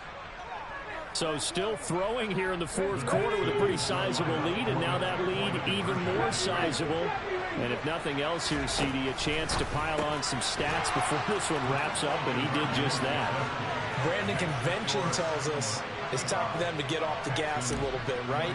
So still throwing here in the fourth quarter with a pretty sizable lead, and now that lead even more sizable And if nothing else here, CD, a chance to pile on some stats before this one wraps up, and he did just that. Brandon, convention tells us it's time for them to get off the gas a little bit, right?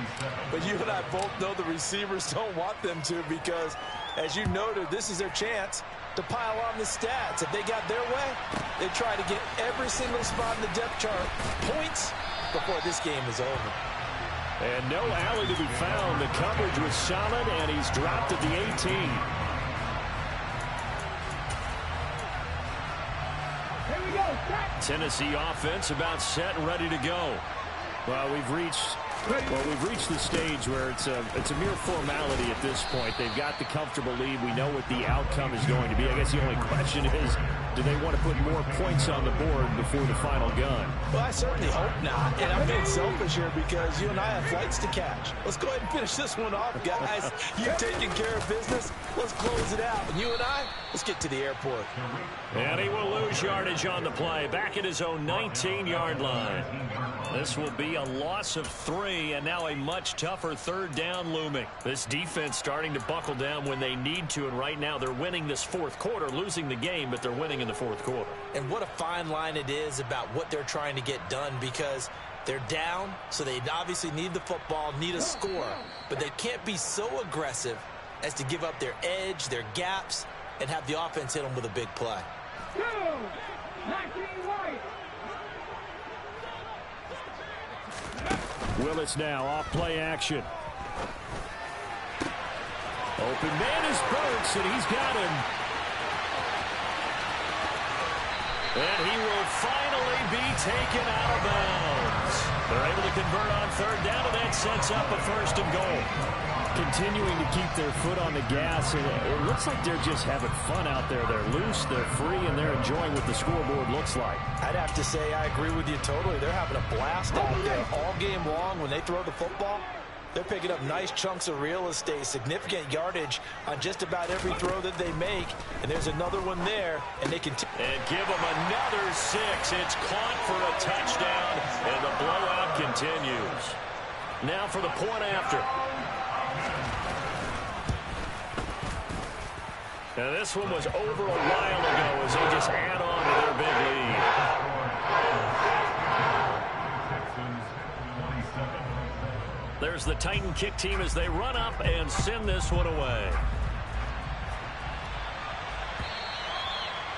But you and I both know the receivers don't want them to because, as you noted, this is their chance to pile on the stats. If they got their way, they try to get every single spot in the depth chart points before this game is over. And no alley to be found. The coverage was solid, and he's dropped at the 18. Here we go. Tennessee offense about set and ready to go. Well, we've reached the stage where it's a mere formality at this point. They've got the comfortable lead. We know what the outcome is going to be. I guess the only question is, do they want to put more points on the board before the final gun? Well, I certainly hope not. And I'm being selfish here because you and I have flights to catch. Let's go ahead and finish this one off, guys. You've taken care of business. Let's close it out. And you and I, let's get to the airport. And he will lose yardage on the play. Back at his own 19-yard line. This will be a loss of 3, and now a much tougher third down looming. This defense starting to buckle down when they need to, and right now they're winning this fourth quarter, losing the game, but they're winning in the fourth quarter. And what a fine line it is about what they're trying to get done because they're down, so they obviously need the football, need a score, but they can't be so aggressive as to give up their edge, their gaps, and have the offense hit them with a big play. 2, 19 White. Willis now off play action. Open man is Burks, and he's got him. And he will finally be taken out of bounds. They're able to convert on third down, and that sets up a 1st and goal. Continuing to keep their foot on the gas, and it looks like they're just having fun out there. They're loose, they're free, and they're enjoying what the scoreboard looks like. I'd have to say I agree with you totally. They're having a blast out there all game long. When they throw the football, they're picking up nice chunks of real estate, significant yardage on just about every throw that they make. And there's another one there, and they can... And give them another 6. It's caught for a touchdown, and the blowout continues. Now for the point after. Now this one was over a while ago as they just add on to their big lead. There's the Titan kick team as they run up and send this one away.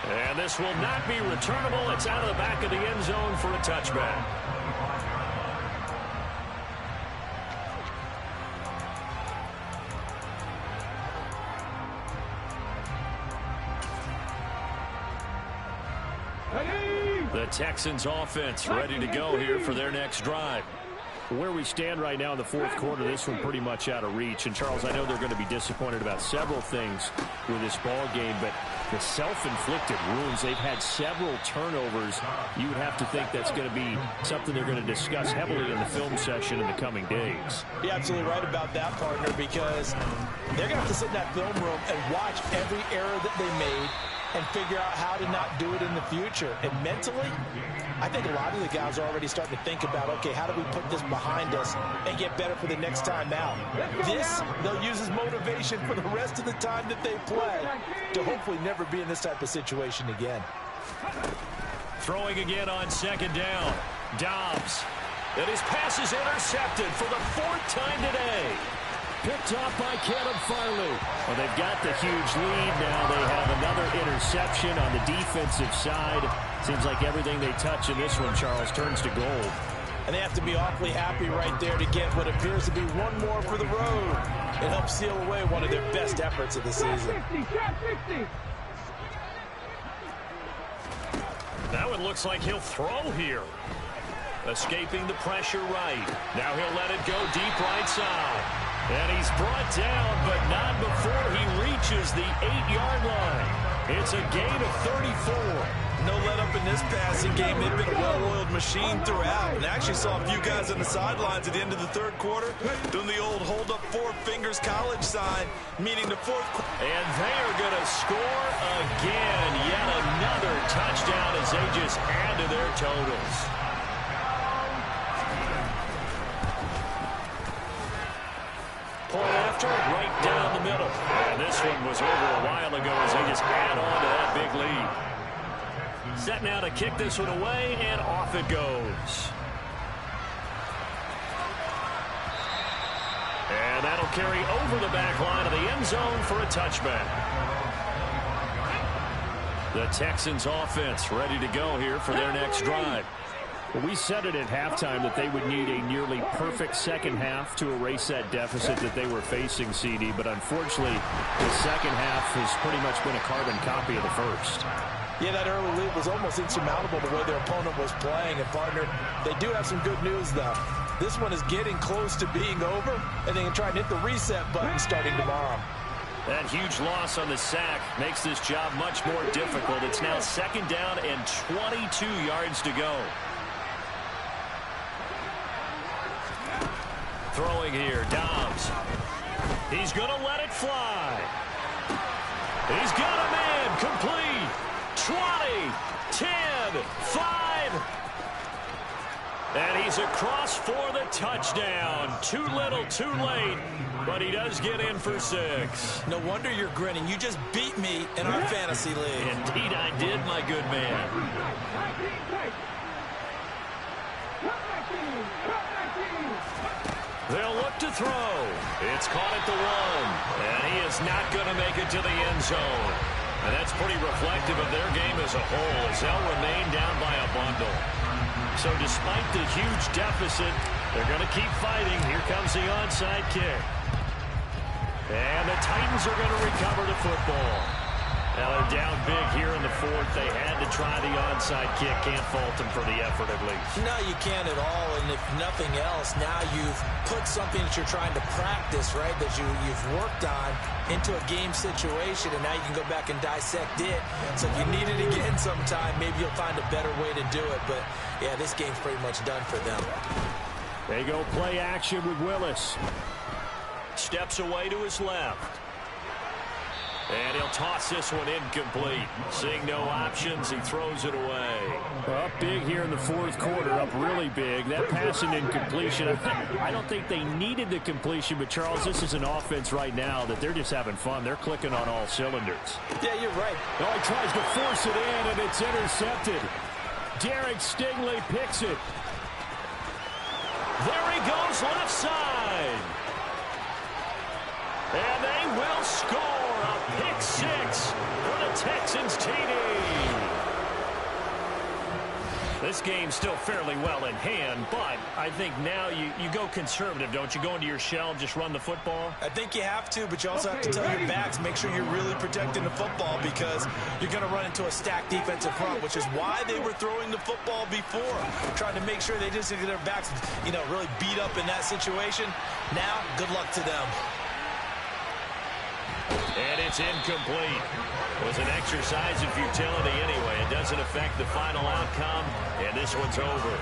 And this will not be returnable. It's out of the back of the end zone for a touchback. The Texans offense ready to go here for their next drive. Where we stand right now in the fourth quarter, this one pretty much out of reach. And, Charles, I know they're going to be disappointed about several things with this ball game, but the self-inflicted wounds, they've had several turnovers. You would have to think that's going to be something they're going to discuss heavily in the film session in the coming days. You're absolutely right about that, partner, because they're going to have to sit in that film room and watch every error that they made and figure out how to not do it in the future. And mentally, I think a lot of the guys are already starting to think about, okay, how do we put this behind us and get better for the next time out? This, they'll use as motivation for the rest of the time that they play to hopefully never be in this type of situation again. Throwing again on 2nd down. Dobbs. And his pass is intercepted for the 4th time today. Picked off by Caleb Farley. Well, they've got the huge lead now. They have another interception on the defensive side. Seems like everything they touch in this one, Charles, turns to gold. And they have to be awfully happy right there to get what appears to be one more for the road. It helps seal away one of their best efforts of the season. That one looks like he'll throw here. Escaping the pressure right. Now he'll let it go deep right side. And he's brought down, but not before he reaches the 8-yard line. It's a gain of 34. No let up in this passing game. They've been a well-oiled machine throughout. And I actually saw a few guys on the sidelines at the end of the 3rd quarter doing the old hold up 4 fingers college sign, meaning the 4th quarter. And they are going to score again. Yet another touchdown as they just add to their totals. Point after, right down the middle. And this one was over a while ago as they just add on to that big lead. Set now to kick this one away, and off it goes. And that'll carry over the back line of the end zone for a touchback. The Texans offense ready to go here for their next drive. Well, we said it at halftime that they would need a nearly perfect second half to erase that deficit that they were facing, CD. But unfortunately, the second half has pretty much been a carbon copy of the first. Yeah, that early lead was almost insurmountable the way their opponent was playing. And, partner, they do have some good news, though. This one is getting close to being over, and they can try and hit the reset button starting tomorrow. That huge loss on the sack makes this job much more difficult. It's now second down and 22 yards to go. Throwing here, Dobbs. He's going to let it fly. He's got a man, complete. 20, 10, 5. And he's across for the touchdown. Too little, too late. But he does get in for 6. No wonder you're grinning. You just beat me in our fantasy league. Indeed I did, my good man. They'll look to throw. It's caught at the 1. And he is not going to make it to the end zone. And that's pretty reflective of their game as a whole, as they'll remain down by a bundle. So despite the huge deficit, they're going to keep fighting. Here comes the onside kick. And the Titans are going to recover the football. Now they're down big here in the 4th. They had to try the onside kick. Can't fault them for the effort at least. No, you can't at all. And if nothing else, now you've put something that you're trying to practice, right, that you've worked on into a game situation, and now you can go back and dissect it. So if you need it again sometime, maybe you'll find a better way to do it. But, yeah, this game's pretty much done for them. They go play action with Willis. Steps away to his left. And he'll toss this one incomplete. Seeing no options, he throws it away. Up big here in the 4th quarter, up really big. That pass and incompletion, I don't think they needed the completion, but Charles, this is an offense right now that they're just having fun. They're clicking on all cylinders. Yeah, you're right. Oh, he tries to force it in, and it's intercepted. Derek Stingley picks it. There he goes, left side. And they will score a pick 6 for the Texans TD. This game's still fairly well in hand, but I think now you go conservative, don't you? Go into your shell and just run the football? I think you have to, but you also have to tell your backs, make sure you're really protecting the football because you're going to run into a stacked defensive front, which is why they were throwing the football before, trying to make sure they just get their backs, really beat up in that situation. Now, good luck to them. And it's incomplete. It was an exercise in futility anyway. It doesn't affect the final outcome, and this one's over.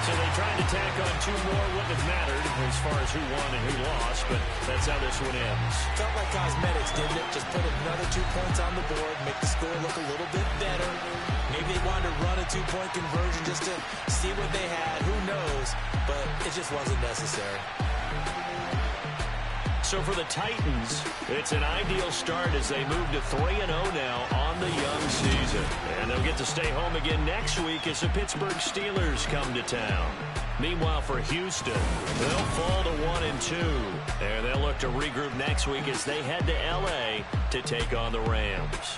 So they tried to tack on 2 more. Wouldn't have mattered as far as who won and who lost, but that's how this one ends. Felt like cosmetics, didn't it? Just put another 2 points on the board, make the score look a little bit better. Maybe they wanted to run a 2-point conversion just to see what they had. Who knows? But it just wasn't necessary. So for the Titans, it's an ideal start as they move to 3-0 now on the young season. And they'll get to stay home again next week as the Pittsburgh Steelers come to town. Meanwhile, for Houston, they'll fall to 1-2. And they'll look to regroup next week as they head to L.A. to take on the Rams.